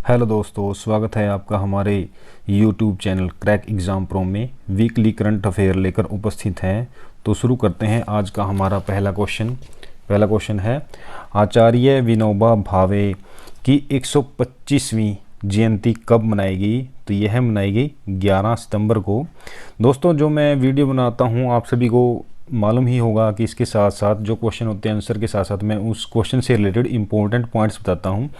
Hello दोस्तों, स्वागत है आपका हमारे YouTube channel crack exam pro में। वीकली करंट अफेयर लेकर उपस्थित हैं। तो शुरू करते हैं आज का हमारा पहला क्वेश्चन है, आचार्य विनोबा भावे की 125वीं जयंती कब मनाएगी? तो यह मनाएगी 11 सितंबर को। दोस्तों, जो मैं वीडियो बनाता हूँ आप सभी को मालूम ही होगा कि इसके साथ साथ जो क्वेश्चन होते हैं आंसर के साथ साथ मैं उस क्वेश्चन से रिलेटेड इंपॉर्टेंट पॉइंट्स बताता हूँ।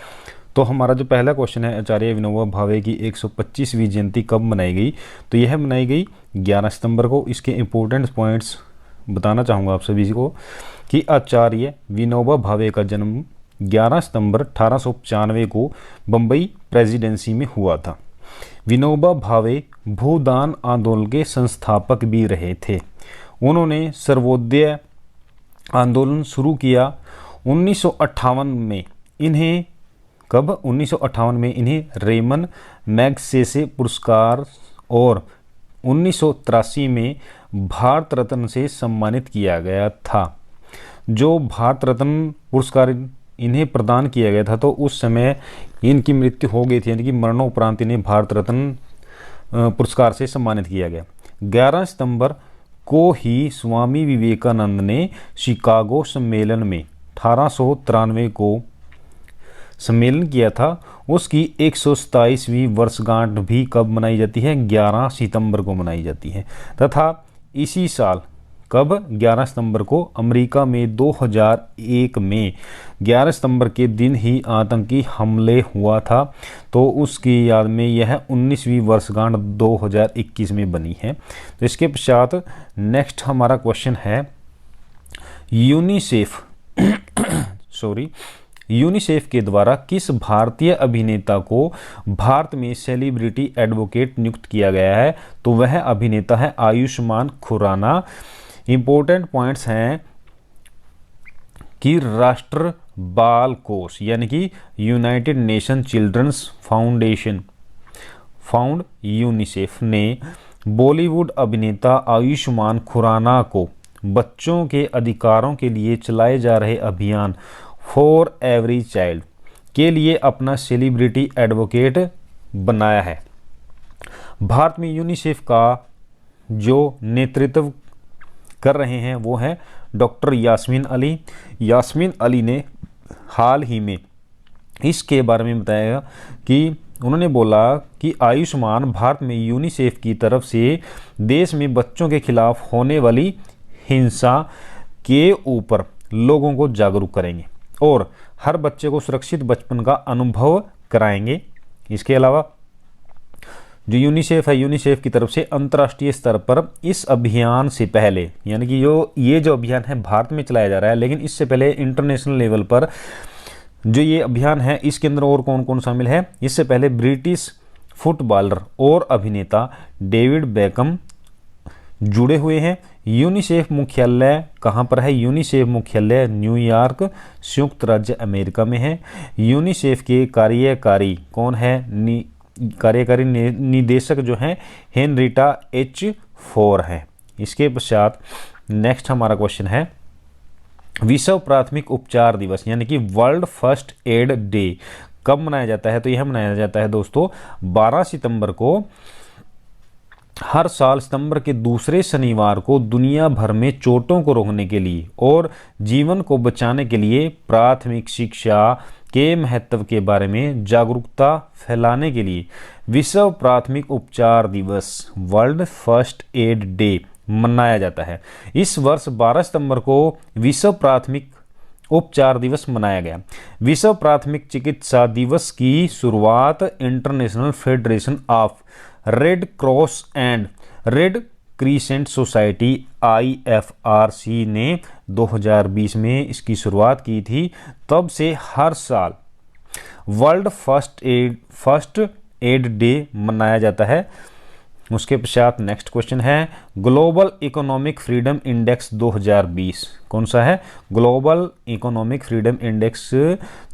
तो हमारा जो पहला क्वेश्चन है, आचार्य विनोबा भावे की 125वीं जयंती कब मनाई गई? तो यह मनाई गई 11 सितंबर को। इसके इंपॉर्टेंट पॉइंट्स बताना चाहूँगा आप सभी को कि आचार्य विनोबा भावे का जन्म 11 सितंबर 1895 को बम्बई प्रेसिडेंसी में हुआ था। विनोबा भावे भूदान आंदोलन के संस्थापक भी रहे थे। उन्होंने सर्वोदय आंदोलन शुरू किया 1958 में। इन्हें 1958 में इन्हें रेमन मैगसेसे पुरस्कार और 1983 में भारत रत्न से सम्मानित किया गया था। जो भारत रत्न पुरस्कार इन्हें प्रदान किया गया था तो उस समय इनकी मृत्यु हो गई थी, यानी कि मरणोपरांत इन्हें भारत रत्न पुरस्कार से सम्मानित किया गया। 11 सितंबर को ही स्वामी विवेकानंद ने शिकागो सम्मेलन में 1893 को सम्मेलन किया था। उसकी 127वीं वर्षगांठ भी कब मनाई जाती है? 11 सितंबर को मनाई जाती है। तथा इसी साल कब 11 सितंबर को अमेरिका में 2001 में 11 सितंबर के दिन ही आतंकी हमले हुआ था, तो उसकी याद में यह 19वीं वर्षगांठ 2021 में बनी है। तो इसके पश्चात नेक्स्ट हमारा क्वेश्चन है, यूनिसेफ के द्वारा किस भारतीय अभिनेता को भारत में सेलिब्रिटी एडवोकेट नियुक्त किया गया है? तो वह अभिनेता है आयुष्मान खुराना। इंपॉर्टेंट पॉइंट्स हैं कि राष्ट्र बाल कोष यानी कि United Nation Children's Foundation Fund UNICEF ने बॉलीवुड अभिनेता आयुष्मान खुराना को बच्चों के अधिकारों के लिए चलाए जा रहे अभियान फॉर एवरी चाइल्ड के लिए अपना सेलिब्रिटी एडवोकेट बनाया है। भारत में यूनिसेफ का जो नेतृत्व कर रहे हैं वो है डॉक्टर यास्मीन अली। यास्मीन अली ने हाल ही में इसके बारे में बताया कि उन्होंने बोला कि आयुष्मान भारत में यूनिसेफ की तरफ से देश में बच्चों के खिलाफ होने वाली हिंसा के ऊपर लोगों को जागरूक करेंगे और हर बच्चे को सुरक्षित बचपन का अनुभव कराएंगे। इसके अलावा जो यूनिसेफ है, यूनिसेफ की तरफ से अंतर्राष्ट्रीय स्तर पर इस अभियान से पहले, यानी कि ये जो अभियान है भारत में चलाया जा रहा है, लेकिन इससे पहले इंटरनेशनल लेवल पर जो ये अभियान है इसके अंदर और कौन कौन शामिल है? इससे पहले ब्रिटिश फुटबॉलर और अभिनेता डेविड बेकम जुड़े हुए हैं। यूनिसेफ मुख्यालय कहाँ पर है? यूनिसेफ मुख्यालय न्यूयॉर्क, संयुक्त राज्य अमेरिका में है। यूनिसेफ के कार्यकारी कौन है? कार्यकारी निदेशक जो हैं हेनरिटा एच फोर हैं। इसके पश्चात नेक्स्ट हमारा क्वेश्चन है, विश्व प्राथमिक उपचार दिवस यानी कि वर्ल्ड फर्स्ट एड डे कब मनाया जाता है? तो यह मनाया जाता है दोस्तों 12 सितंबर को। हर साल सितंबर के दूसरे शनिवार को दुनिया भर में चोटों को रोकने के लिए और जीवन को बचाने के लिए प्राथमिक शिक्षा के महत्व के बारे में जागरूकता फैलाने के लिए विश्व प्राथमिक उपचार दिवस वर्ल्ड फर्स्ट एड डे मनाया जाता है। इस वर्ष 12 सितंबर को विश्व प्राथमिक उपचार दिवस मनाया गया। विश्व प्राथमिक चिकित्सा दिवस की शुरुआत international federation of red cross and red crescent society IFRC ने 2020 में इसकी शुरुआत की थी। तब से हर साल वर्ल्ड फर्स्ट एड डे मनाया जाता है। उसके पश्चात नेक्स्ट क्वेश्चन है, ग्लोबल इकोनॉमिक फ्रीडम इंडेक्स 2020 कौन सा है? ग्लोबल इकोनॉमिक फ्रीडम इंडेक्स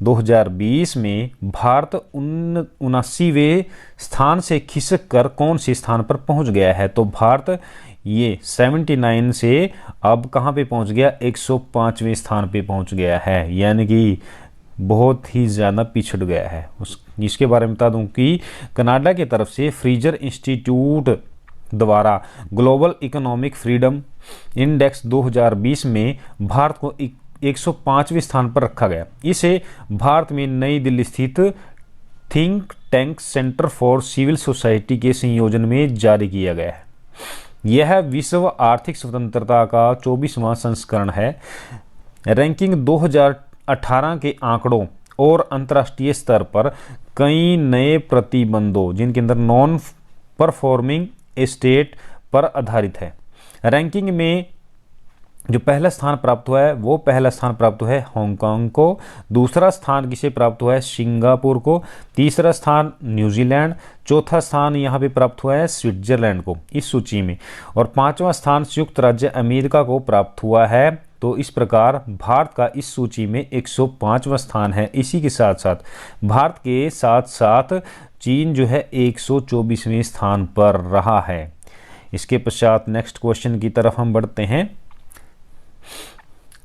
2020 में भारत 79वें स्थान से खिसक कर कौन से स्थान पर पहुंच गया है? तो भारत ये 79 से अब कहाँ पे पहुंच गया? 105वें स्थान पे पहुंच गया है। यानी कि बहुत ही ज़्यादा पिछड़ गया है। इसके बारे में बता दूं कि कनाडा की तरफ से फ्रीजर इंस्टीट्यूट द्वारा ग्लोबल इकोनॉमिक फ्रीडम इंडेक्स 2020 में भारत को 105वें स्थान पर रखा गया। इसे भारत में नई दिल्ली स्थित think tank Centre for Civil Society के संयोजन में जारी किया गया है। यह विश्व आर्थिक स्वतंत्रता का 24वां संस्करण है। रैंकिंग 2018 के आंकड़ों और अंतर्राष्ट्रीय स्तर पर कई नए प्रतिबंधों जिनके अंदर नॉन परफॉर्मिंग एस्टेट पर आधारित है। रैंकिंग में जो पहला स्थान प्राप्त हुआ है वो पहला स्थान प्राप्त हुआ है हांगकांग को, दूसरा स्थान किसे प्राप्त हुआ है सिंगापुर को, तीसरा स्थान न्यूजीलैंड, चौथा स्थान यहाँ पे प्राप्त हुआ है स्विट्जरलैंड को इस सूची में, और पांचवा स्थान संयुक्त राज्य अमेरिका को प्राप्त हुआ है। तो इस प्रकार भारत का इस सूची में 105वां स्थान है। इसी के साथ साथ भारत के साथ साथ चीन जो है 124वें स्थान पर रहा है। इसके पश्चात नेक्स्ट क्वेश्चन की तरफ हम बढ़ते हैं।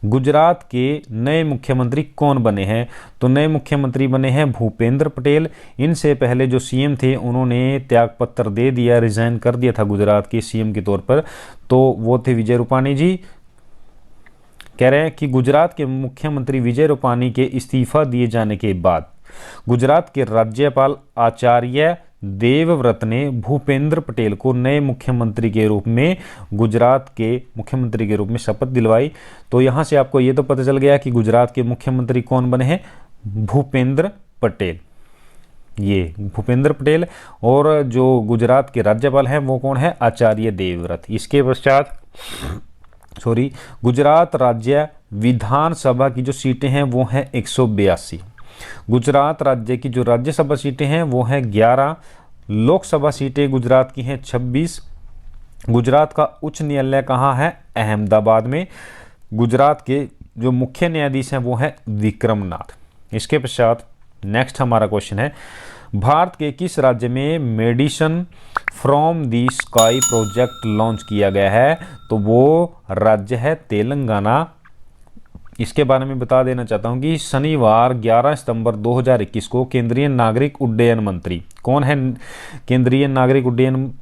गुजरात के नए मुख्यमंत्री कौन बने हैं? तो नए मुख्यमंत्री बने हैं भूपेंद्र पटेल। इनसे पहले जो सीएम थे उन्होंने त्यागपत्र दे दिया, रिजाइन कर दिया था गुजरात के सीएम के तौर पर, तो वो थे विजय रूपाणी जी। कह रहे हैं कि गुजरात के मुख्यमंत्री विजय रूपाणी के इस्तीफा दिए जाने के बाद गुजरात के राज्यपाल आचार्य देवव्रत ने भूपेंद्र पटेल को नए मुख्यमंत्री के रूप में गुजरात के मुख्यमंत्री के रूप में शपथ दिलवाई। तो यहाँ से आपको ये तो पता चल गया कि गुजरात के मुख्यमंत्री कौन बने हैं, भूपेंद्र पटेल। ये भूपेंद्र पटेल, और जो गुजरात के राज्यपाल हैं वो कौन है, आचार्य देवव्रत। इसके पश्चात गुजरात राज्य विधानसभा की जो सीटें हैं वो हैं 182। गुजरात राज्य की जो राज्यसभा सीटें हैं वो हैं 11। लोकसभा सीटें गुजरात की हैं 26। गुजरात का उच्च न्यायालय कहाँ है, अहमदाबाद में। गुजरात के जो मुख्य न्यायाधीश हैं वो हैं विक्रमनाथ। इसके पश्चात नेक्स्ट हमारा क्वेश्चन है, भारत के किस राज्य में medicine from the sky project launch किया गया है? तो वो राज्य है तेलंगाना। इसके बारे में बता देना चाहता हूं कि शनिवार 11 सितंबर 2021 को केंद्रीय नागरिक उड्डयन मंत्री, कौन है केंद्रीय नागरिक उड्डयन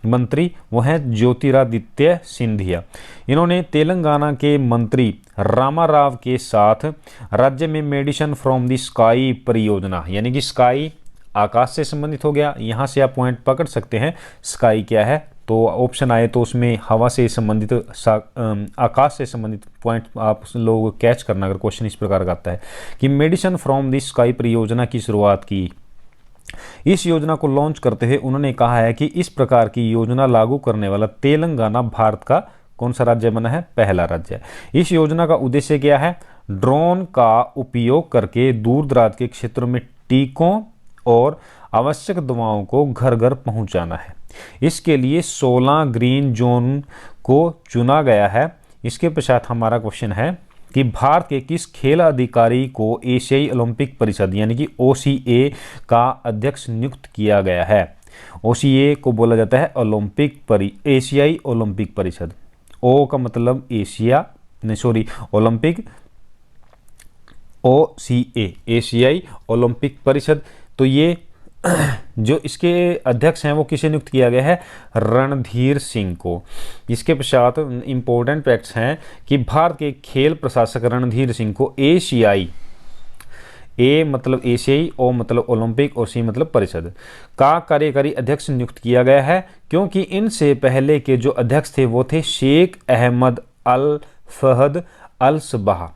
मंत्री, वो है ज्योतिरादित्य सिंधिया। इन्होंने तेलंगाना के मंत्री रामाराव के साथ राज्य में मेडिसिन फ्रॉम द स्काई परियोजना, यानी कि स्काई आकाश से संबंधित हो गया, यहाँ से आप पॉइंट पकड़ सकते हैं स्काई क्या है, तो ऑप्शन आए तो उसमें हवा से संबंधित आकाश से संबंधित पॉइंट आप लोग कैच करना अगर क्वेश्चन इस प्रकार का आता है कि मेडिसिन फ्रॉम द स्काई परियोजना की शुरुआत की। इस योजना को लॉन्च करते हुए उन्होंने कहा है कि इस प्रकार की योजना लागू करने वाला तेलंगाना भारत का कौन सा राज्य बना है, पहला राज्य। इस योजना का उद्देश्य क्या है, ड्रोन का उपयोग करके दूर दराज के क्षेत्रों में टीकों और आवश्यक दवाओं को घर घर पहुंचाना है। इसके लिए 16 ग्रीन जोन को चुना गया है। इसके पश्चात हमारा क्वेश्चन है कि भारत के किस खेल अधिकारी को एशियाई ओलंपिक परिषद यानी कि OCA का अध्यक्ष नियुक्त किया गया है? OCA को बोला जाता है एशियाई ओलंपिक परिषद। ओ का मतलब एशिया, ओलंपिक, OCA एशियाई ओलंपिक परिषद। तो ये जो इसके अध्यक्ष हैं वो किसे नियुक्त किया गया है, रणधीर सिंह को। इसके पश्चात इंपॉर्टेंट फैक्ट्स हैं कि भारत के खेल प्रशासक रणधीर सिंह को एशियाई, ए मतलब एशियाई, ओ मतलब ओलंपिक और सी मतलब परिषद का कार्यकारी अध्यक्ष नियुक्त किया गया है, क्योंकि इनसे पहले के जो अध्यक्ष थे वो थे शेख अहमद अल फहद अल सबाह।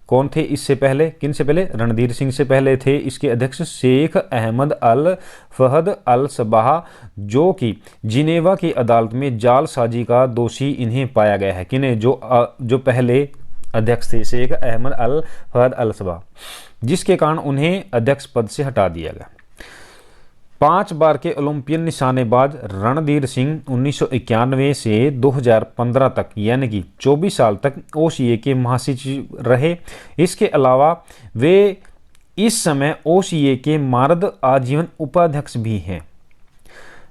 कौन थे इससे पहले, किन से पहले, रणधीर सिंह से पहले थे इसके अध्यक्ष शेख अहमद अल फहद अल सबाह, जो कि जिनेवा की अदालत में जालसाजी का दोषी इन्हें पाया गया है। किन्हें, जो पहले अध्यक्ष थे शेख अहमद अल फहद अल सबाह, जिसके कारण उन्हें अध्यक्ष पद से हटा दिया गया। 5 बार के ओलंपियन निशानेबाज रणधीर सिंह 1991 से 2015 तक यानी कि 24 साल तक OCA के महासचिव रहे। इसके अलावा वे इस समय OCA के मानद आजीवन उपाध्यक्ष भी हैं।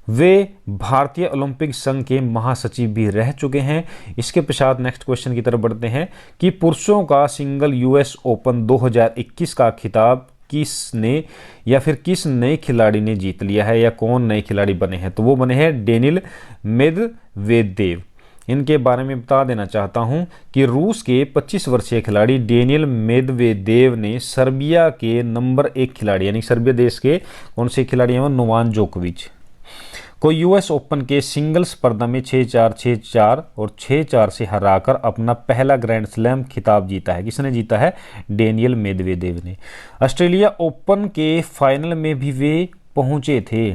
वे भारतीय ओलंपिक संघ के महासचिव भी रह चुके हैं। इसके पश्चात नेक्स्ट क्वेश्चन की तरफ बढ़ते हैं कि पुरुषों का सिंगल यूएस ओपन 2021 का खिताब किसने या फिर किस नए खिलाड़ी ने जीत लिया है, या कौन नए खिलाड़ी बने हैं? तो वो बने हैं डेनिल मेदवेदेव। इनके बारे में बता देना चाहता हूं कि रूस के 25 वर्षीय खिलाड़ी डेनियल मेदवेदेव ने सर्बिया के नंबर 1 खिलाड़ी यानी सर्बिया देश के कौन से खिलाड़ी हैं वो नोवाक जोकोविच को यूएस ओपन के सिंगल्स स्पर्धा में 6-4, 6-4 और 6-4 से हराकर अपना पहला ग्रैंड स्लैम खिताब जीता है। किसने जीता है? डेनियल मेदवेदेव ने। ऑस्ट्रेलिया ओपन के फाइनल में भी वे पहुंचे थे।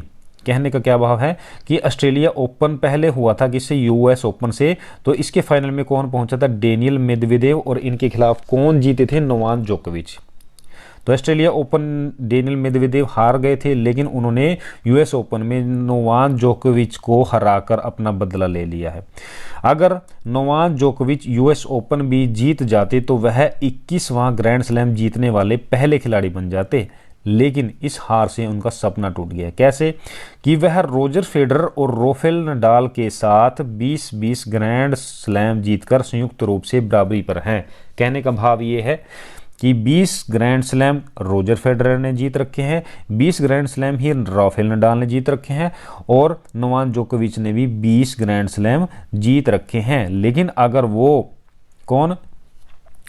कहने का क्या भाव है कि ऑस्ट्रेलिया ओपन पहले हुआ था किससे? यूएस ओपन से। तो इसके फाइनल में कौन पहुंचा था? Daniel Medvedev. और इनके खिलाफ कौन जीते थे? नोवाक जोकोविच। तो ऑस्ट्रेलिया ओपन डेनियल मेदवेदेव हार गए थे, लेकिन उन्होंने यूएस ओपन में नोवाक जोकोविच को हराकर अपना बदला ले लिया है। अगर नोवाक जोकोविच यूएस ओपन भी जीत जाते तो वह 21वां ग्रैंड स्लैम जीतने वाले पहले खिलाड़ी बन जाते, लेकिन इस हार से उनका सपना टूट गया। कैसे? कि वह रोजर फेडरर और राफेल नडाल के साथ 20-20 ग्रैंड स्लैम जीतकर संयुक्त रूप से बराबरी पर हैं। कहने का भाव ये है कि 20 ग्रैंड स्लैम रोजर फेडरर ने जीत रखे हैं, 20 ग्रैंड स्लैम ही राफेल नडाल ने जीत रखे हैं, और नोवाक जोकोविच ने भी 20 ग्रैंड स्लैम जीत रखे हैं। लेकिन अगर वो कौन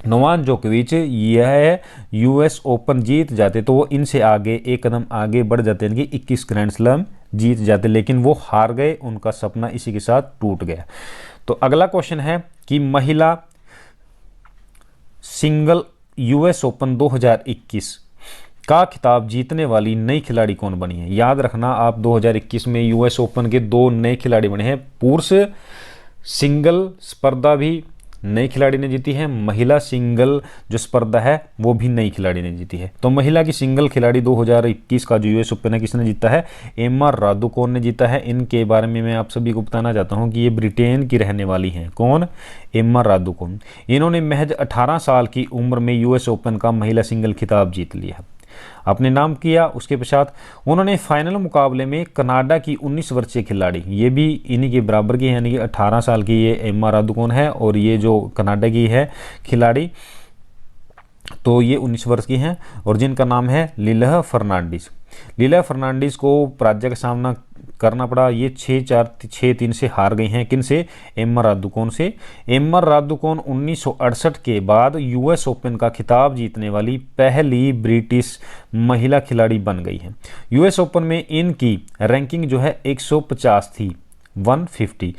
नोवाक जोकोविच यह यूएस ओपन जीत जाते तो वो इनसे आगे एक कदम आगे बढ़ जाते, यानी कि 21 ग्रैंड स्लैम जीत जाते, लेकिन वो हार गए, उनका सपना इसी के साथ टूट गया। तो अगला क्वेश्चन है कि महिला सिंगल यूएस ओपन 2021 का खिताब जीतने वाली नई खिलाड़ी कौन बनी है? याद रखना आप 2021 में यूएस ओपन के 2 नए खिलाड़ी बने हैं। पुरुष सिंगल स्पर्धा भी नई खिलाड़ी ने जीती है, महिला सिंगल जो स्पर्धा है वो भी नई खिलाड़ी ने जीती है। तो महिला की सिंगल खिलाड़ी 2021 का जो यूएस ओपन है किसने जीता है? एम्मा रादुकोन ने जीता है। इनके बारे में मैं आप सभी को बताना चाहता हूं कि ये ब्रिटेन की रहने वाली हैं। कौन? एम्मा रादुकोन। इन्होंने महज 18 साल की उम्र में यूएस ओपन का महिला सिंगल खिताब जीत लिया, अपने नाम किया। उसके पश्चात उन्होंने फाइनल मुकाबले में कनाडा की 19 वर्षीय खिलाड़ी, ये भी इन्हीं के बराबर की, यानी कि 18 साल की ये एम्मा रादुकोन है, और ये जो कनाडा की है खिलाड़ी तो ये 19 वर्ष की हैं, और जिनका नाम है लिलह फर्नांडिस। लिलह फर्नांडिस को पराजय का सामना करना पड़ा। ये 6-4, 6-3 से हार गई हैं। किन से? एम्मा रादुकोन से। एम्मा रादुकोन 1968 के बाद यूएस ओपन का खिताब जीतने वाली पहली ब्रिटिश महिला खिलाड़ी बन गई हैं। यूएस ओपन में इनकी रैंकिंग जो है 150 थी, 150,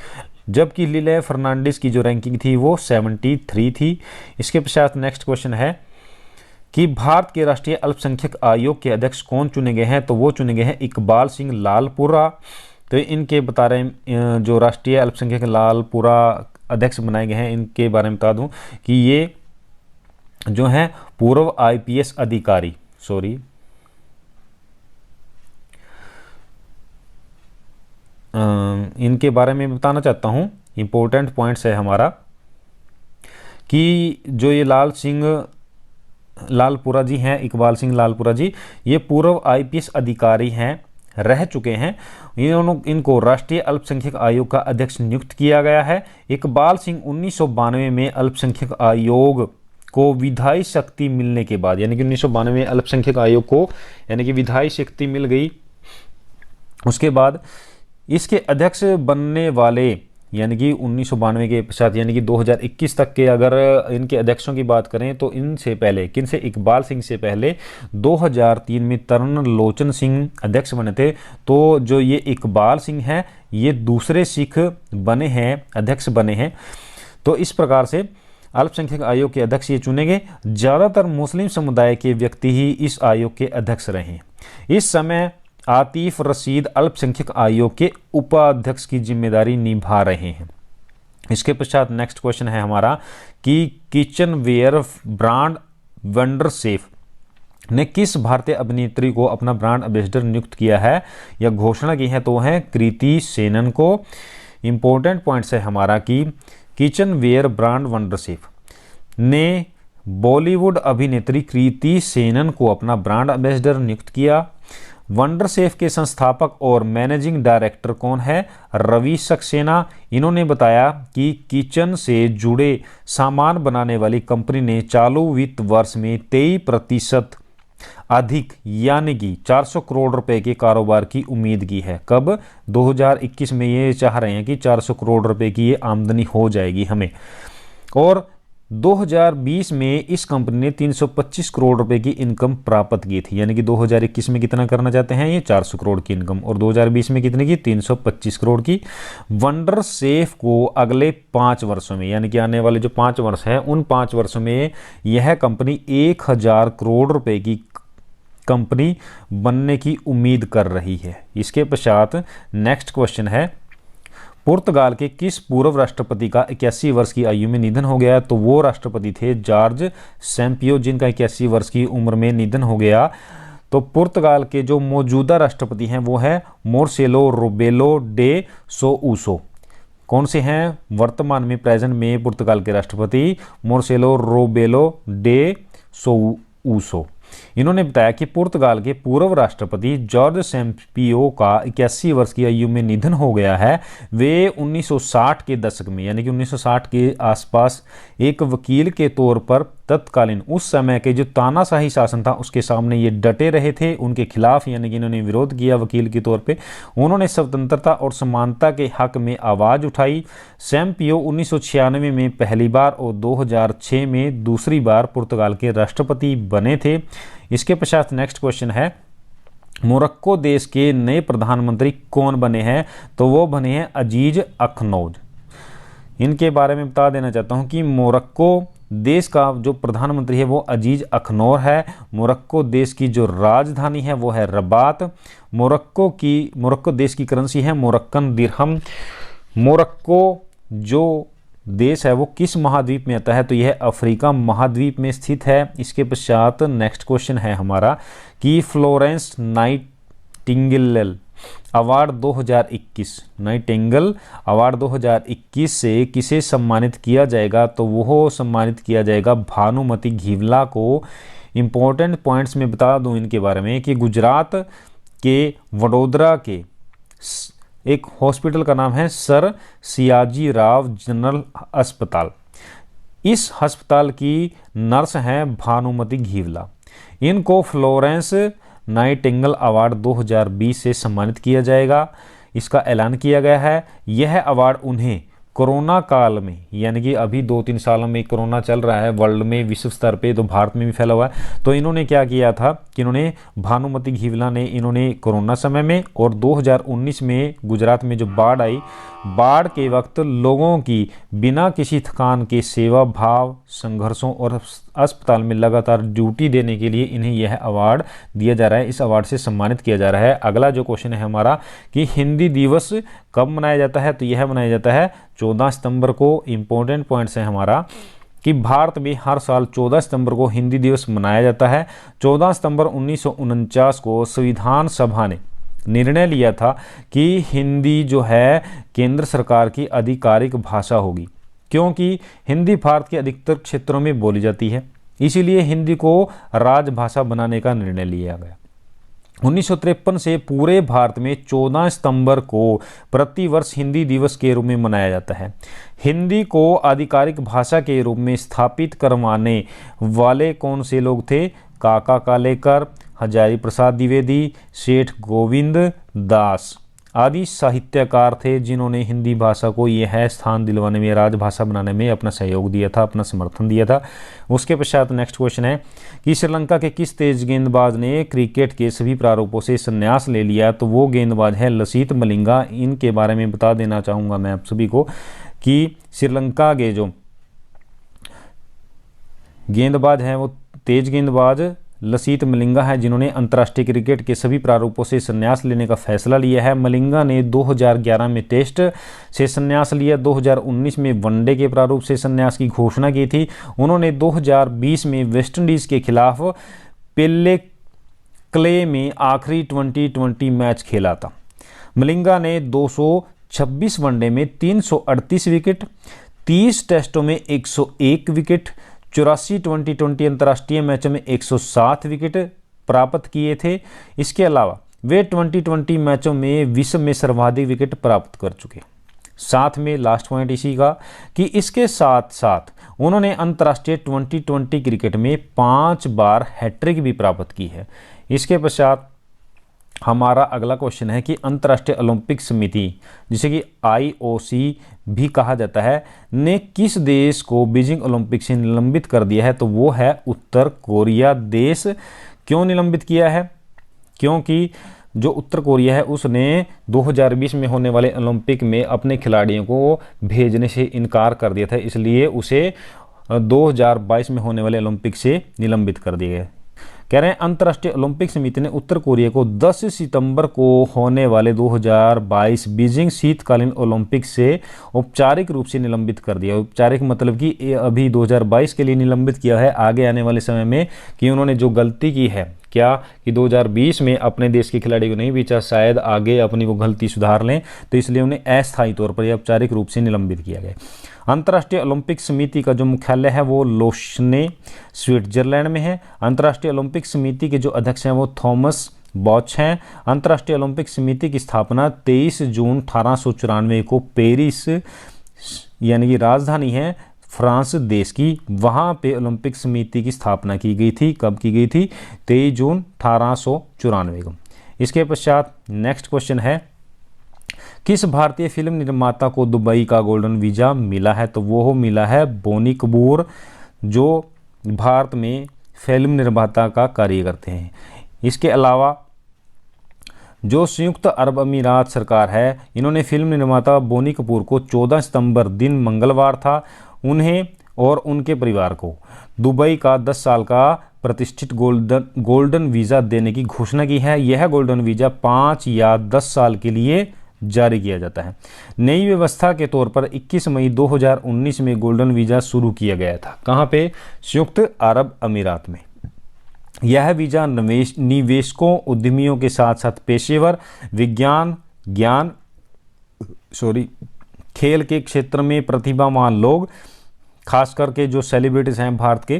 जबकि लिलह फर्नांडिस की जो रैंकिंग थी वो 73 थी। इसके पश्चात नेक्स्ट क्वेश्चन है कि भारत के राष्ट्रीय अल्पसंख्यक आयोग के अध्यक्ष कौन चुने गए हैं? तो वो चुने गए हैं इकबाल सिंह लालपुरा। तो इनके बता रहे हैं जो राष्ट्रीय अल्पसंख्यक लालपुरा अध्यक्ष बनाए गए हैं, इनके बारे में बता दूं कि ये जो हैं पूर्व आईपीएस अधिकारी, इनके बारे में बताना चाहता हूं, इंपॉर्टेंट पॉइंट्स है हमारा कि जो ये लालपुरा जी हैं, इकबाल सिंह लालपुरा जी, ये पूर्व आईपीएस अधिकारी हैं, रह चुके हैं। इनको राष्ट्रीय अल्पसंख्यक आयोग का अध्यक्ष नियुक्त किया गया है। इकबाल सिंह 1992 में अल्पसंख्यक आयोग को विधायी शक्ति मिलने के बाद, यानी कि 1992 में अल्पसंख्यक आयोग को यानी कि विधायी शक्ति मिल गई, उसके बाद इसके अध्यक्ष बनने वाले, यानी कि 1992 के पश्चात यानी कि 2021 तक के अगर इनके अध्यक्षों की बात करें तो इनसे पहले किनसे? इकबाल सिंह से पहले 2003 में तरण लोचन सिंह अध्यक्ष बने थे। तो जो ये इकबाल सिंह हैं ये दूसरे सिख बने हैं, अध्यक्ष बने हैं। तो इस प्रकार से अल्पसंख्यक आयोग के अध्यक्ष ये चुने गए। ज़्यादातर मुस्लिम समुदाय के व्यक्ति ही इस आयोग के अध्यक्ष रहे। इस समय आतिफ रशीद अल्पसंख्यक आयोग के उपाध्यक्ष की जिम्मेदारी निभा रहे हैं। इसके पश्चात नेक्स्ट क्वेश्चन है हमारा कि किचनवेयर ब्रांड वंडरसेफ ने किस भारतीय अभिनेत्री को अपना ब्रांड एम्बेसडर नियुक्त किया है या घोषणा की है? तो है कृति सेनन को। इंपॉर्टेंट पॉइंट्स है हमारा कि किचनवेयर ब्रांड वंडरसेफ ने बॉलीवुड अभिनेत्री कृति सेनन को अपना ब्रांड एम्बेसडर नियुक्त किया। वंडरसेफ के संस्थापक और मैनेजिंग डायरेक्टर कौन है? रवि सक्सेना। इन्होंने बताया कि किचन से जुड़े सामान बनाने वाली कंपनी ने चालू वित्त वर्ष में 23% अधिक यानी कि 400 करोड़ रुपए के कारोबार की उम्मीद की है। कब? 2021 में ये चाह रहे हैं कि 400 करोड़ रुपए की ये आमदनी हो जाएगी हमें। और 2020 में इस कंपनी ने 325 करोड़ रुपए की इनकम प्राप्त की थी, यानी कि 2021 में कितना करना चाहते हैं ये? 400 करोड़ की इनकम। और 2020 में कितने की? 325 करोड़ की। वंडर सेफ को अगले 5 वर्षों में, यानी कि आने वाले जो 5 वर्ष हैं उन 5 वर्षों में यह कंपनी 1000 करोड़ रुपए की कंपनी बनने की उम्मीद कर रही है। इसके पश्चात नेक्स्ट क्वेश्चन है, पुर्तगाल के किस पूर्व राष्ट्रपति का 81 वर्ष की आयु में निधन हो गया? तो वो राष्ट्रपति थे जॉर्ज सैम्पियो, जिनका 81 वर्ष की उम्र में निधन हो गया। तो पुर्तगाल के जो मौजूदा राष्ट्रपति हैं वो है मार्सेलो रेबेलो डे सोउसो। कौन से हैं वर्तमान में, प्रेजेंट में पुर्तगाल के राष्ट्रपति? Marcelo Rebelo de Sousa. इन्होंने बताया कि पुर्तगाल के पूर्व राष्ट्रपति जॉर्ज सैम्पियो का 81 वर्ष की आयु में निधन हो गया है। वे 1960 के दशक में, यानी कि 1960 के आसपास एक वकील के तौर पर तत्कालीन उस समय के जो तानाशाही शासन था उसके सामने ये डटे रहे थे, उनके खिलाफ, यानी कि इन्होंने विरोध किया वकील के तौर पे। उन्होंने स्वतंत्रता और समानता के हक में आवाज़ उठाई। सैम्पियो 1996 में पहली बार और 2006 में दूसरी बार पुर्तगाल के राष्ट्रपति बने थे। इसके पश्चात नेक्स्ट क्वेश्चन है, मोरक्को देश के नए प्रधानमंत्री कौन बने हैं? तो वो बने हैं अजीज अखनौज। इनके बारे में बता देना चाहता हूं कि मोरक्को देश का जो प्रधानमंत्री है वो अजीज अखनौर है। मोरक्को देश की जो राजधानी है वो है रबात। मोरक्को देश की करेंसी है मोरक्कन दिरहम। मोरक्को जो देश है वो किस महाद्वीप में आता है? तो यह अफ्रीका महाद्वीप में स्थित है। इसके पश्चात नेक्स्ट क्वेश्चन है हमारा कि Florence Nightingale award 2021, Nightingale award 2021 से किसे सम्मानित किया जाएगा? तो वो सम्मानित किया जाएगा भानुमति घिवला को। इम्पोर्टेंट पॉइंट्स में बता दूं इनके बारे में कि गुजरात के वडोदरा के एक हॉस्पिटल का नाम है सर सियाजी राव जनरल अस्पताल। इस अस्पताल की नर्स हैं भानुमति घिवला। इनको फ्लोरेंस नाइटिंगेल अवार्ड 2020 से सम्मानित किया जाएगा, इसका ऐलान किया गया है। यह अवार्ड उन्हें कोरोना काल में, यानी कि अभी 2-3 सालों में कोरोना चल रहा है वर्ल्ड में, विश्व स्तर पे, तो भारत में भी फैला हुआ है। तो इन्होंने क्या किया था कि इन्होंने भानुमति घिवला ने इन्होंने कोरोना समय में और 2019 में गुजरात में जो बाढ़ आई, बाढ़ के वक्त लोगों की बिना किसी थकान के सेवा भाव, संघर्षों और अस्पताल में लगातार ड्यूटी देने के लिए इन्हें यह अवार्ड दिया जा रहा है, इस अवार्ड से सम्मानित किया जा रहा है। अगला जो क्वेश्चन है हमारा कि हिंदी दिवस कब मनाया जाता है? तो यह मनाया जाता है 14 सितंबर को। इंपॉर्टेंट पॉइंट्स है हमारा कि भारत में हर साल 14 सितंबर को हिंदी दिवस मनाया जाता है। 14 सितंबर 1949 को संविधान सभा ने निर्णय लिया था कि हिंदी जो है केंद्र सरकार की आधिकारिक भाषा होगी, क्योंकि हिंदी भारत के अधिकतर क्षेत्रों में बोली जाती है, इसीलिए हिंदी को राजभाषा बनाने का निर्णय लिया गया। 1953 से पूरे भारत में 14 सितंबर को प्रतिवर्ष हिंदी दिवस के रूप में मनाया जाता है। हिंदी को आधिकारिक भाषा के रूप में स्थापित करवाने वाले कौन से लोग थे? काका कालेकर, हजारी प्रसाद द्विवेदी, सेठ गोविंद दास आदि साहित्यकार थे जिन्होंने हिंदी भाषा को यह स्थान दिलवाने में, राजभाषा बनाने में अपना सहयोग दिया था, अपना समर्थन दिया था। उसके पश्चात नेक्स्ट क्वेश्चन है कि श्रीलंका के किस तेज गेंदबाज ने क्रिकेट के सभी प्रारूपों से संन्यास ले लिया? तो वो गेंदबाज है लसित मलिंगा। इनके बारे में बता देना चाहूँगा मैं आप सभी को कि श्रीलंका के जो गेंदबाज हैं वो तेज गेंदबाज लसित मलिंगा है, जिन्होंने अंतर्राष्ट्रीय क्रिकेट के सभी प्रारूपों से संन्यास लेने का फैसला लिया है। मलिंगा ने 2011 में टेस्ट से संन्यास लिया, 2019 में वनडे के प्रारूप से संन्यास की घोषणा की थी। उन्होंने 2020 में वेस्टइंडीज के खिलाफ पेल्लेक्ले में आखिरी T20 मैच खेला था। मलिंगा ने 226 वनडे में 338 विकेट, 30 टेस्टों में 101 विकेट, 84 T20 अंतर्राष्ट्रीय मैचों में 107 विकेट प्राप्त किए थे। इसके अलावा वे 2020 मैचों में विश्व में सर्वाधिक विकेट प्राप्त कर चुके। साथ में लास्ट पॉइंट इसी का कि इसके साथ साथ उन्होंने अंतर्राष्ट्रीय 2020 क्रिकेट में 5 बार हैट्रिक भी प्राप्त की है। इसके पश्चात हमारा अगला क्वेश्चन है कि अंतर्राष्ट्रीय ओलंपिक समिति, जिसे कि IOC भी कहा जाता है, ने किस देश को बीजिंग ओलंपिक से निलंबित कर दिया है? तो वो है उत्तर कोरिया देश। क्यों निलंबित किया है? क्योंकि जो उत्तर कोरिया है उसने 2020 में होने वाले ओलंपिक में अपने खिलाड़ियों को भेजने से इनकार कर दिया था, इसलिए उसे 2022 में होने वाले ओलंपिक से निलंबित कर दिया गया। कह रहे हैं अंतर्राष्ट्रीय ओलंपिक समिति ने उत्तर कोरिया को 10 सितंबर को होने वाले 2022 बीजिंग शीतकालीन ओलंपिक से औपचारिक रूप से निलंबित कर दिया। औपचारिक मतलब कि अभी 2022 के लिए निलंबित किया है, आगे आने वाले समय में कि उन्होंने जो गलती की है, क्या कि 2020 में अपने देश के खिलाड़ी को नहीं बेचा, शायद आगे अपनी वो गलती सुधार लें, तो इसलिए उन्हें अस्थायी तौर पर या औपचारिक रूप से निलंबित किया गया। अंतर्राष्ट्रीय ओलंपिक समिति का जो मुख्यालय है वो लोशने स्विट्जरलैंड में है। अंतर्राष्ट्रीय ओलंपिक समिति के जो अध्यक्ष हैं वो थॉमस बॉच हैं। अंतर्राष्ट्रीय ओलंपिक समिति की स्थापना 23 जून 1894 को पेरिस, यानी कि राजधानी है फ्रांस देश की, वहाँ पे ओलंपिक समिति की स्थापना की गई थी। कब की गई थी? 23 जून 1894 को। इसके पश्चात नेक्स्ट क्वेश्चन है, किस भारतीय फिल्म निर्माता को दुबई का गोल्डन वीज़ा मिला है? तो वो मिला है बोनी कपूर, जो भारत में फिल्म निर्माता का कार्य करते हैं। इसके अलावा जो संयुक्त अरब अमीरात सरकार है, इन्होंने फिल्म निर्माता बोनी कपूर को 14 सितंबर दिन मंगलवार था, उन्हें और उनके परिवार को दुबई का 10 साल का प्रतिष्ठित गोल्डन वीज़ा देने की घोषणा की है। यह गोल्डन वीज़ा 5 या 10 साल के लिए जारी किया जाता है। नई व्यवस्था के तौर पर 21 मई 2019 में गोल्डन वीज़ा शुरू किया गया था। कहाँ पे? संयुक्त अरब अमीरात में। यह वीज़ा निवेशकों, उद्यमियों के साथ साथ पेशेवर, खेल के क्षेत्र में प्रतिभावान लोग, खास करके जो सेलिब्रिटीज़ हैं भारत के,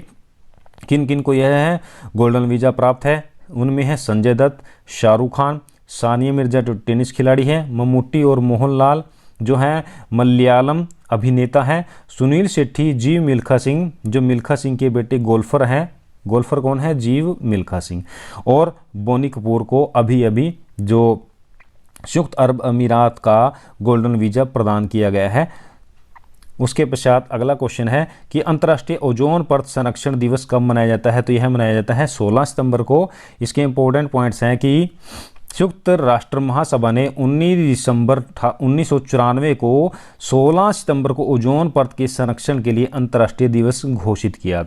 किन किन को यह है गोल्डन वीज़ा प्राप्त है? उनमें है संजय दत्त, शाहरुख खान, सानिया मिर्जा जो टेनिस खिलाड़ी हैं, मम्मूटी और मोहनलाल जो हैं मलयालम अभिनेता हैं, सुनील शेट्टी, जीव मिल्खा सिंह जो मिल्खा सिंह के बेटे गोल्फर हैं। गोल्फर कौन है? जीव मिल्खा सिंह। और बोनी कपूर को अभी अभी जो संयुक्त अरब अमीरात का गोल्डन वीज़ा प्रदान किया गया है। उसके पश्चात अगला क्वेश्चन है कि अंतर्राष्ट्रीय ओजोन परत संरक्षण दिवस कब मनाया जाता है? तो यह मनाया जाता है 16 सितंबर को। इसके इंपॉर्टेंट पॉइंट्स हैं कि संयुक्त राष्ट्र महासभा ने 19 दिसंबर 1994 को 16 सितंबर को ओजोन परत के संरक्षण के लिए अंतर्राष्ट्रीय दिवस घोषित किया।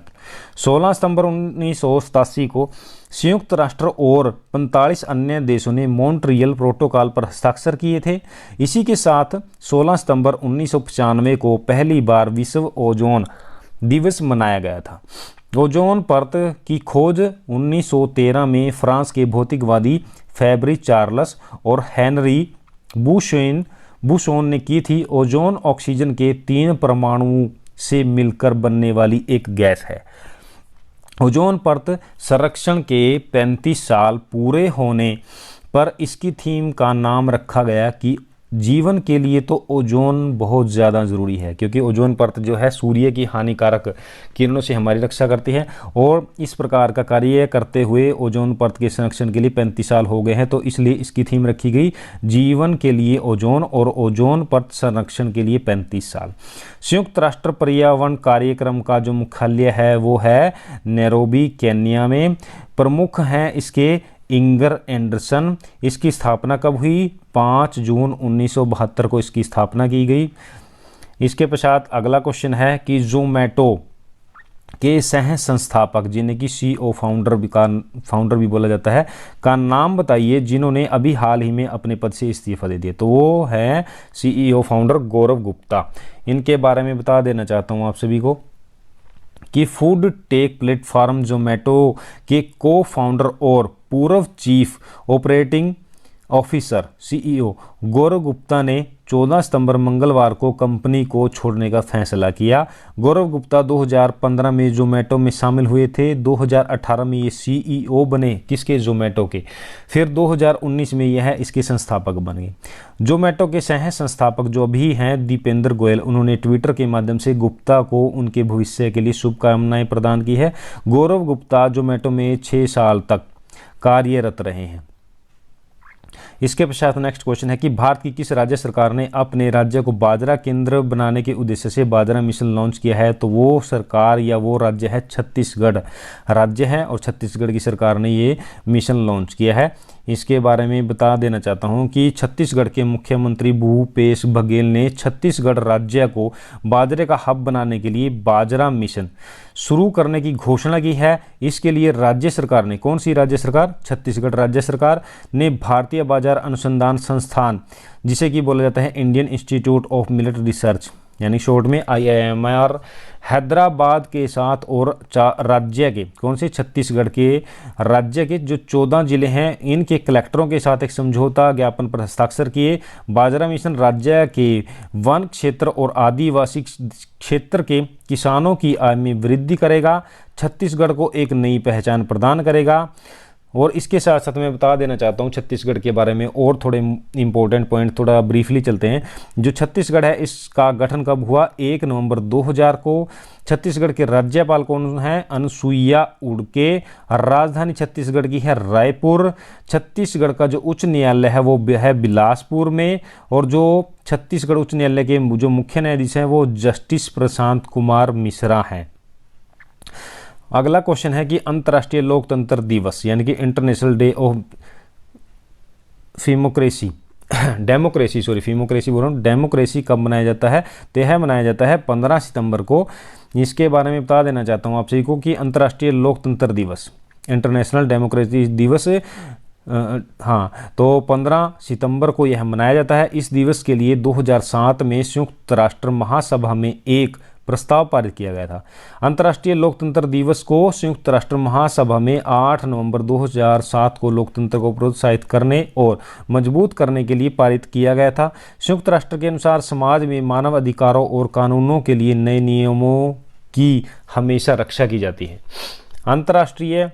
16 सितंबर 1987 को संयुक्त राष्ट्र और 45 अन्य देशों ने मॉन्ट्रियल प्रोटोकॉल पर हस्ताक्षर किए थे। इसी के साथ 16 सितंबर 1995 को पहली बार विश्व ओजोन दिवस मनाया गया था। ओजोन परत की खोज 1913 में फ्रांस के भौतिकवादी फैब्री चार्ल्स और हेनरी बुशोन ने की थी। ओजोन ऑक्सीजन के 3 परमाणुओं से मिलकर बनने वाली एक गैस है। ओजोन परत संरक्षण के 35 साल पूरे होने पर इसकी थीम का नाम रखा गया कि जीवन के लिए तो ओजोन बहुत ज़्यादा ज़रूरी है, क्योंकि ओजोन परत जो है सूर्य की हानिकारक किरणों से हमारी रक्षा करती है, और इस प्रकार का कार्य करते हुए ओजोन परत के संरक्षण के लिए 35 साल हो गए हैं, तो इसलिए इसकी थीम रखी गई जीवन के लिए ओजोन, और ओजोन परत संरक्षण के लिए 35 साल। संयुक्त राष्ट्र पर्यावरण कार्यक्रम का जो मुख्यालय है वो है नैरोबी, केन्या में। प्रमुख हैं इसके इंगर एंडरसन। इसकी स्थापना कब हुई? 5 जून 1972 को इसकी स्थापना की गई। इसके पश्चात अगला क्वेश्चन है कि जोमैटो के सह संस्थापक, जिन्हें कि CEO फाउंडर भी बोला जाता है, का नाम बताइए जिन्होंने अभी हाल ही में अपने पद से इस्तीफा दे दिया। तो वो है CEO फाउंडर गौरव गुप्ता। इनके बारे में बता देना चाहता हूँ आप सभी को कि फूड टेक प्लेटफॉर्म जोमैटो के को फाउंडर और पूर्व चीफ ऑपरेटिंग ऑफिसर CEO गौरव गुप्ता ने 14 सितंबर मंगलवार को कंपनी को छोड़ने का फैसला किया। गौरव गुप्ता 2015 में जोमेटो में शामिल हुए थे। 2018 में ये CEO बने, किसके? जोमेटो के। फिर 2019 में यह इसके संस्थापक बन गए। जोमेटो के सह संस्थापक जो अभी हैं दीपेंद्र गोयल, उन्होंने ट्विटर के माध्यम से गुप्ता को उनके भविष्य के लिए शुभकामनाएं प्रदान की है। गौरव गुप्ता जोमेटो में 6 साल तक कार्यरत रहे हैं। इसके पश्चात नेक्स्ट क्वेश्चन है कि भारत की किस राज्य सरकार ने अपने राज्य को बाजरा केंद्र बनाने के उद्देश्य से बाजरा मिशन लॉन्च किया है? तो वो सरकार या वो राज्य है छत्तीसगढ़ राज्य है, और छत्तीसगढ़ की सरकार ने ये मिशन लॉन्च किया है। इसके बारे में बता देना चाहता हूं कि छत्तीसगढ़ के मुख्यमंत्री भूपेश बघेल ने छत्तीसगढ़ राज्य को बाजरे का हब बनाने के लिए बाजरा मिशन शुरू करने की घोषणा की है। इसके लिए राज्य सरकार ने, कौन सी राज्य सरकार? छत्तीसगढ़ राज्य सरकार ने भारतीय बाजार अनुसंधान संस्थान, जिसे कि बोला जाता है Indian institute of millet research यानी शॉर्ट में IIMR, हैदराबाद के साथ और राज्य के, कौन से? छत्तीसगढ़ के राज्य के जो 14 जिले हैं, इनके कलेक्टरों के साथ एक समझौता ज्ञापन पर हस्ताक्षर किए। बाजरा मिशन राज्य के वन क्षेत्र और आदिवासी क्षेत्र के किसानों की आय में वृद्धि करेगा, छत्तीसगढ़ को एक नई पहचान प्रदान करेगा। और इसके साथ साथ मैं बता देना चाहता हूँ छत्तीसगढ़ के बारे में और थोड़े इंपॉर्टेंट पॉइंट, थोड़ा ब्रीफली चलते हैं। जो छत्तीसगढ़ है इसका गठन कब हुआ? 1 नवंबर 2000 को। छत्तीसगढ़ के राज्यपाल कौन है? अनुसुईया उइके। राजधानी छत्तीसगढ़ की है रायपुर। छत्तीसगढ़ का जो उच्च न्यायालय है वो है बिलासपुर में, और जो छत्तीसगढ़ उच्च न्यायालय के जो मुख्य न्यायाधीश हैं वो जस्टिस प्रशांत कुमार मिश्रा हैं। अगला क्वेश्चन है कि अंतर्राष्ट्रीय लोकतंत्र दिवस यानी कि इंटरनेशनल डे ऑफ डेमोक्रेसी बोल रहा हूँ, डेमोक्रेसी कब मनाया जाता है? तो यह मनाया जाता है 15 सितंबर को। इसके बारे में बता देना चाहता हूँ आप सभी को कि अंतर्राष्ट्रीय लोकतंत्र दिवस, इंटरनेशनल डेमोक्रेसी दिवस, तो 15 सितंबर को यह मनाया जाता है। इस दिवस के लिए 2007 में संयुक्त राष्ट्र महासभा में एक प्रस्ताव पारित किया गया था। अंतर्राष्ट्रीय लोकतंत्र दिवस को संयुक्त राष्ट्र महासभा में 8 नवंबर 2007 को लोकतंत्र को प्रोत्साहित करने और मजबूत करने के लिए पारित किया गया था। संयुक्त राष्ट्र के अनुसार समाज में मानव अधिकारों और कानूनों के लिए नए नियमों की हमेशा रक्षा की जाती है। अंतर्राष्ट्रीय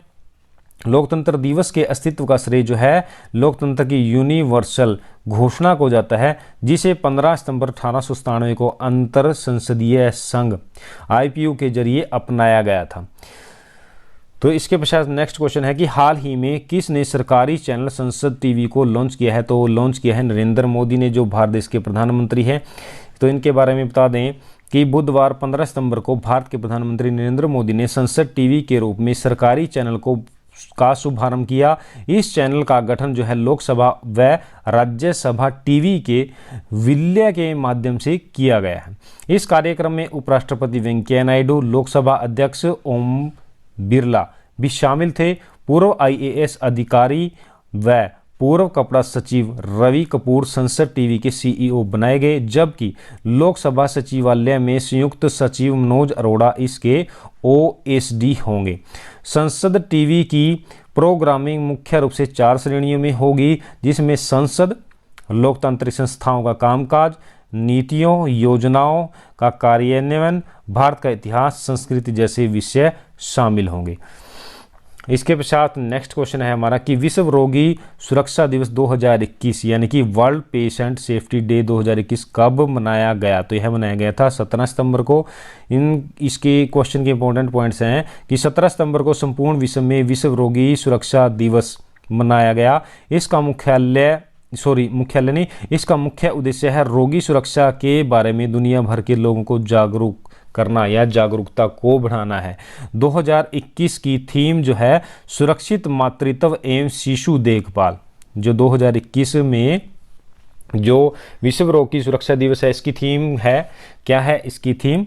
लोकतंत्र दिवस के अस्तित्व का श्रेय जो है लोकतंत्र की यूनिवर्सल घोषणा को जाता है, जिसे 15 सितंबर 1897 को अंतर संसदीय संघ IPU के जरिए अपनाया गया था। तो इसके पश्चात नेक्स्ट क्वेश्चन है कि हाल ही में किसने सरकारी चैनल संसद टीवी को लॉन्च किया है? तो लॉन्च किया है नरेंद्र मोदी ने, जो भारत देश के प्रधानमंत्री हैं। तो इनके बारे में बता दें कि बुधवार 15 सितंबर को भारत के प्रधानमंत्री नरेंद्र मोदी ने संसद टीवी के रूप में सरकारी चैनल का शुभारंभ किया। इस चैनल का गठन जो है लोकसभा व राज्यसभा टीवी के विलय के माध्यम से किया गया है। इस कार्यक्रम में उपराष्ट्रपति वेंकैया नायडू, लोकसभा अध्यक्ष ओम बिरला भी शामिल थे। पूर्व IAS अधिकारी व पूर्व कपड़ा सचिव रवि कपूर संसद टीवी के CEO बनाए गए, जबकि लोकसभा सचिवालय में संयुक्त सचिव मनोज अरोड़ा इसके OSD होंगे। संसद टीवी की प्रोग्रामिंग मुख्य रूप से 4 श्रेणियों में होगी, जिसमें संसद, लोकतांत्रिक संस्थाओं का कामकाज, नीतियों योजनाओं का कार्यान्वयन, भारत का इतिहास, संस्कृति जैसे विषय शामिल होंगे। इसके पश्चात नेक्स्ट क्वेश्चन है हमारा कि विश्व रोगी सुरक्षा दिवस 2021 यानी कि वर्ल्ड पेशेंट सेफ्टी डे 2021 कब मनाया गया? तो यह मनाया गया था 17 सितंबर को। इसके क्वेश्चन के इंपॉर्टेंट पॉइंट्स हैं कि 17 सितंबर को संपूर्ण विश्व में विश्व रोगी सुरक्षा दिवस मनाया गया। इसका इसका मुख्य उद्देश्य है रोगी सुरक्षा के बारे में दुनिया भर के लोगों को जागरूक करना या जागरूकता को बढ़ाना है। 2021 की थीम जो है सुरक्षित मातृत्व एवं शिशु देखभाल, जो 2021 में जो विश्व रोगी सुरक्षा दिवस है इसकी थीम है, क्या है इसकी थीम?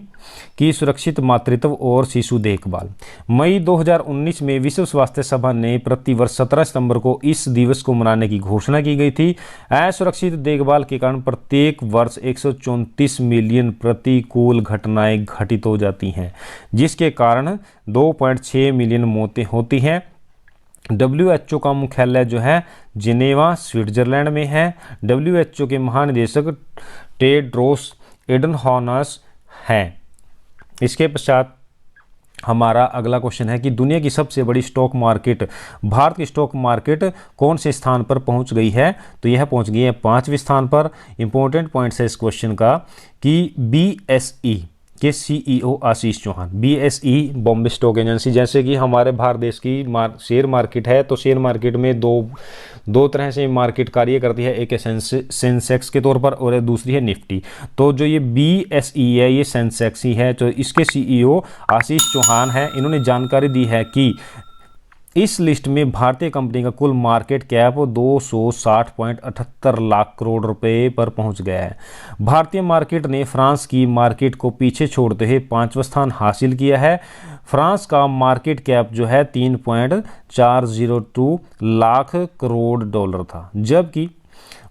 कि सुरक्षित मातृत्व और शिशु देखभाल। मई 2019 में विश्व स्वास्थ्य सभा ने प्रतिवर्ष 17 सितंबर को इस दिवस को मनाने की घोषणा की गई थी। असुरक्षित देखभाल के कारण प्रत्येक वर्ष 134 मिलियन प्रतिकूल घटनाएं घटित हो जाती हैं, जिसके कारण 2.6 मिलियन मौतें होती हैं। WHO का मुख्यालय जो है जिनेवा स्विट्जरलैंड में है। WHO के महानिदेशक टेड्रोस एडनॉर्म हैं। इसके पश्चात हमारा अगला क्वेश्चन है कि दुनिया की सबसे बड़ी स्टॉक मार्केट, भारत की स्टॉक मार्केट कौन से स्थान पर पहुंच गई है? तो यह पहुंच गई है 5वें स्थान पर। इंपॉर्टेंट पॉइंट्स है इस क्वेश्चन का कि BSE के CEO Ashish Chauhan, BSE Bombay stock agency, जैसे कि हमारे भारत देश की शेयर मार्केट है, तो शेयर मार्केट में दो तरह से मार्केट कार्य करती है, एक है सेंसेक्स के तौर पर और दूसरी है निफ्टी। तो जो ये BSE है ये सेंसेक्स ही है। तो इसके CEO आशीष चौहान है, इन्होंने जानकारी दी है कि इस लिस्ट में भारतीय कंपनी का कुल मार्केट कैप 260.78 लाख करोड़ रुपए पर पहुंच गया है। भारतीय मार्केट ने फ्रांस की मार्केट को पीछे छोड़ते हुए 5वां स्थान हासिल किया है। फ्रांस का मार्केट कैप जो है 3.402 लाख करोड़ डॉलर था, जबकि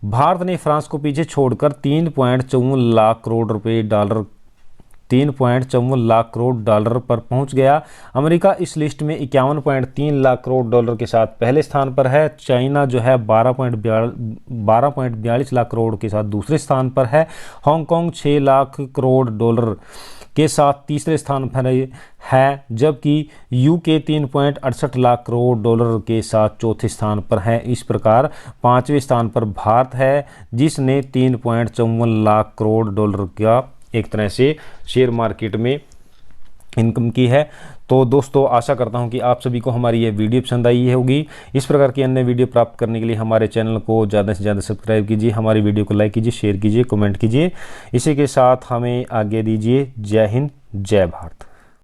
भारत ने फ्रांस को पीछे छोड़कर 3.54 लाख करोड़ डॉलर पर पहुंच गया। अमेरिका इस लिस्ट में 51.3 लाख करोड़ डॉलर के साथ पहले स्थान पर है। चाइना जो है 12.42 लाख करोड़ के साथ दूसरे स्थान पर है। हांगकांग 6 लाख करोड़ डॉलर के साथ तीसरे स्थान पर है, जबकि UK 3.68 लाख करोड़ डॉलर के साथ चौथे स्थान पर है। इस प्रकार 5वें स्थान पर भारत है, जिसने 3.54 लाख करोड़ डॉलर का एक तरह से शेयर मार्केट में इनकम की है। तो दोस्तों आशा करता हूं कि आप सभी को हमारी ये वीडियो पसंद आई होगी। इस प्रकार की अन्य वीडियो प्राप्त करने के लिए हमारे चैनल को ज़्यादा से ज़्यादा सब्सक्राइब कीजिए, हमारी वीडियो को लाइक कीजिए, शेयर कीजिए, कमेंट कीजिए। इसी के साथ हमें आगे दीजिए। जय हिंद, जय भारत।